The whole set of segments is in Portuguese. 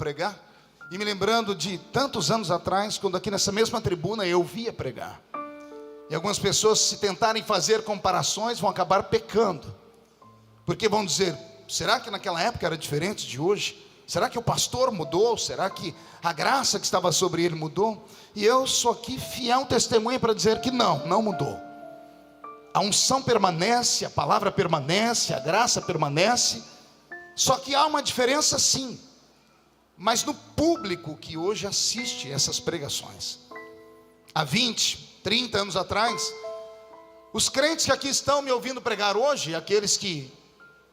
pregar e me lembrando de tantos anos atrás, quando aqui nessa mesma tribuna eu via pregar. E algumas pessoas, se tentarem fazer comparações, vão acabar pecando, porque vão dizer: será que naquela época era diferente de hoje? Será que o pastor mudou? Será que a graça que estava sobre ele mudou? E eu sou aqui fiel testemunha para dizer que não mudou. A unção permanece, a palavra permanece, a graça permanece. Só que há uma diferença sim, mas no público que hoje assiste essas pregações. Há 20, 30 anos atrás, os crentes que aqui estão me ouvindo pregar hoje, aqueles que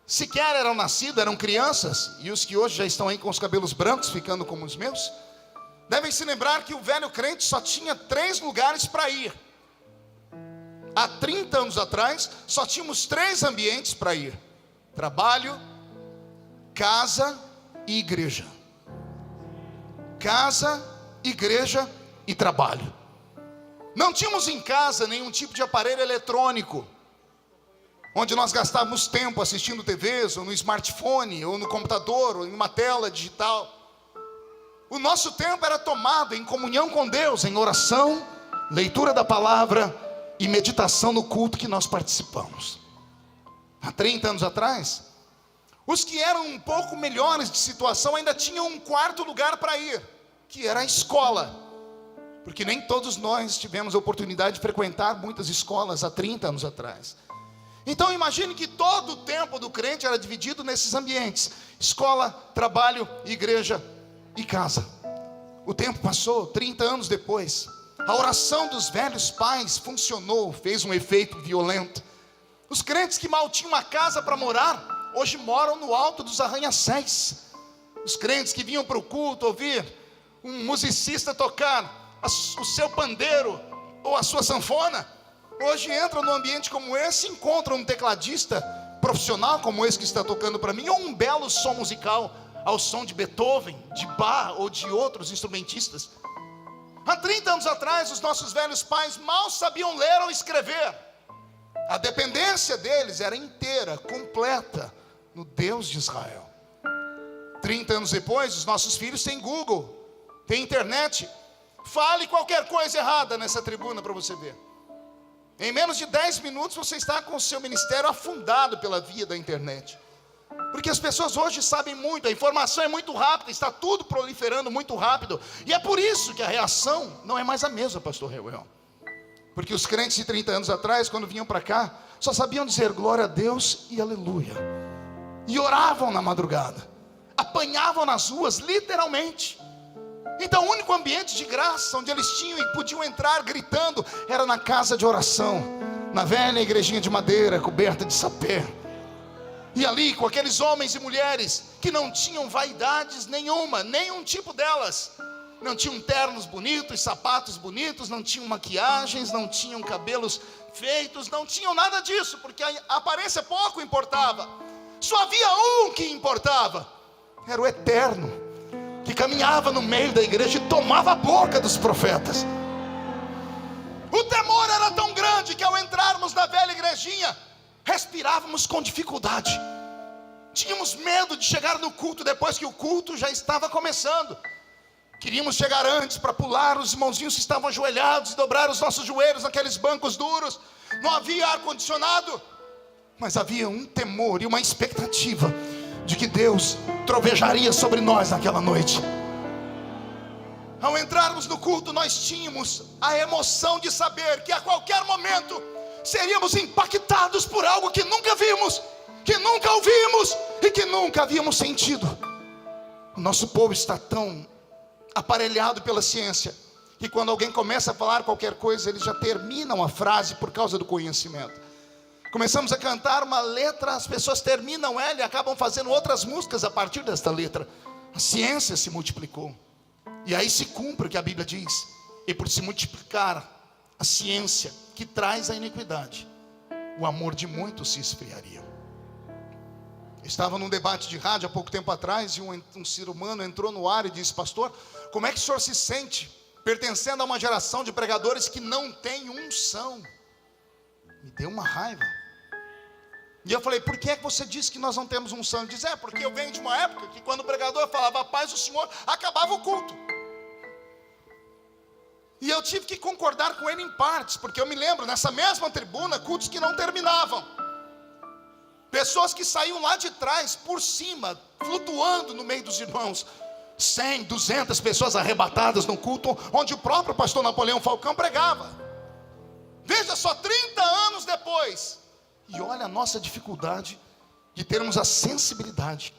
sequer eram nascidos, eram crianças, e os que hoje já estão aí com os cabelos brancos, ficando como os meus, devem se lembrar que o velho crente só tinha 3 lugares para ir. Há 30 anos atrás, só tínhamos 3 ambientes para ir: trabalho, casa e igreja. Casa, igreja e trabalho. Não tínhamos em casa nenhum tipo de aparelho eletrônico, onde nós gastávamos tempo assistindo TVs, ou no smartphone, ou no computador, ou em uma tela digital. O nosso tempo era tomado em comunhão com Deus, em oração, leitura da palavra e meditação no culto que nós participamos. Há 30 anos atrás, os que eram um pouco melhores de situação ainda tinham um 4º lugar para ir, que era a escola, porque nem todos nós tivemos a oportunidade de frequentar muitas escolas há 30 anos atrás. Então imagine que todo o tempo do crente era dividido nesses ambientes: escola, trabalho, igreja e casa. O tempo passou, 30 anos depois, a oração dos velhos pais funcionou, fez um efeito violento. Os crentes que mal tinham uma casa para morar, hoje moram no alto dos arranha-céus. Os crentes que vinham para o culto ouvir um musicista tocar o seu pandeiro ou a sua sanfona, hoje entram num ambiente como esse e encontram um tecladista profissional como esse que está tocando para mim, ou um belo som musical ao som de Beethoven, de Bach ou de outros instrumentistas. Há 30 anos atrás, os nossos velhos pais mal sabiam ler ou escrever. A dependência deles era inteira, completa, no Deus de Israel. 30 anos depois, os nossos filhos têm Google, têm internet. Fale qualquer coisa errada nessa tribuna para você ver. Em menos de 10 minutos você está com o seu ministério afundado pela via da internet. Porque as pessoas hoje sabem muito, a informação é muito rápida, está tudo proliferando muito rápido. E é por isso que a reação não é mais a mesma, pastor Reuel. Porque os crentes de 30 anos atrás, quando vinham para cá, só sabiam dizer glória a Deus e aleluia. E oravam na madrugada, apanhavam nas ruas, literalmente. Então o único ambiente de graça onde eles tinham e podiam entrar gritando era na casa de oração, na velha igrejinha de madeira coberta de sapé. E ali com aqueles homens e mulheres que não tinham vaidades nenhuma, nenhum tipo delas. Não tinham ternos bonitos, sapatos bonitos, não tinham maquiagens, não tinham cabelos feitos, não tinham nada disso, porque a aparência pouco importava. Só havia um que importava, era o Eterno, que caminhava no meio da igreja e tomava a boca dos profetas. O temor era tão grande que ao entrarmos na velha igrejinha, respirávamos com dificuldade. Tínhamos medo de chegar no culto depois que o culto já estava começando. Queríamos chegar antes para pular os irmãozinhos que estavam ajoelhados e dobrar os nossos joelhos naqueles bancos duros. Não havia ar-condicionado, mas havia um temor e uma expectativa de que Deus trovejaria sobre nós naquela noite. Ao entrarmos no culto, nós tínhamos a emoção de saber que a qualquer momento seríamos impactados por algo que nunca vimos, que nunca ouvimos e que nunca havíamos sentido. O nosso povo está tão aparelhado pela ciência que quando alguém começa a falar qualquer coisa, eles já terminam a frase por causa do conhecimento. Começamos a cantar uma letra, as pessoas terminam ela e acabam fazendo outras músicas a partir desta letra. A ciência se multiplicou. E aí se cumpre o que a Bíblia diz: e por se multiplicar a ciência que traz a iniquidade, o amor de muitos se esfriaria. Estava num debate de rádio há pouco tempo atrás, e um ser humano entrou no ar e disse: pastor, como é que o senhor se sente pertencendo a uma geração de pregadores que não tem unção? Me deu uma raiva. E eu falei, por que é que você disse que nós não temos unção? Ele diz, porque eu venho de uma época que quando o pregador falava a paz do Senhor, acabava o culto. E eu tive que concordar com ele em partes, porque eu me lembro, nessa mesma tribuna, cultos que não terminavam. Pessoas que saíam lá de trás, por cima, flutuando no meio dos irmãos. 100, 200 pessoas arrebatadas no culto, onde o próprio pastor Napoleão Falcão pregava. Veja só, 30 anos depois. E olha a nossa dificuldade de termos a sensibilidade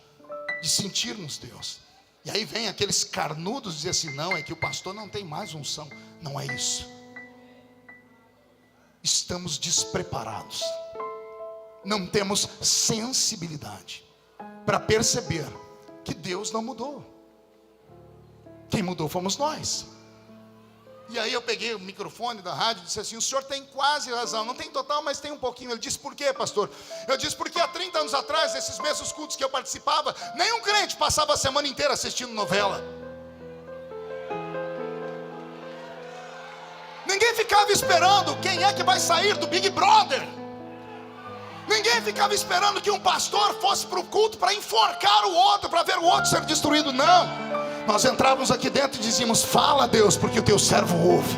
de sentirmos Deus. E aí vem aqueles carnudos dizer assim, não, é que o pastor não tem mais unção. Não é isso. Estamos despreparados. Não temos sensibilidade para perceber que Deus não mudou. Quem mudou fomos nós. E aí eu peguei o microfone da rádio e disse assim, o senhor tem quase razão, não tem total, mas tem um pouquinho. Ele disse, por quê, pastor? Eu disse, porque há 30 anos atrás, esses mesmos cultos que eu participava, nenhum crente passava a semana inteira assistindo novela. Ninguém ficava esperando quem é que vai sair do Big Brother. Ninguém ficava esperando que um pastor fosse para o culto para enforcar o outro, para ver o outro ser destruído. Não, nós entrávamos aqui dentro e dizíamos, fala Deus, porque o teu servo ouve.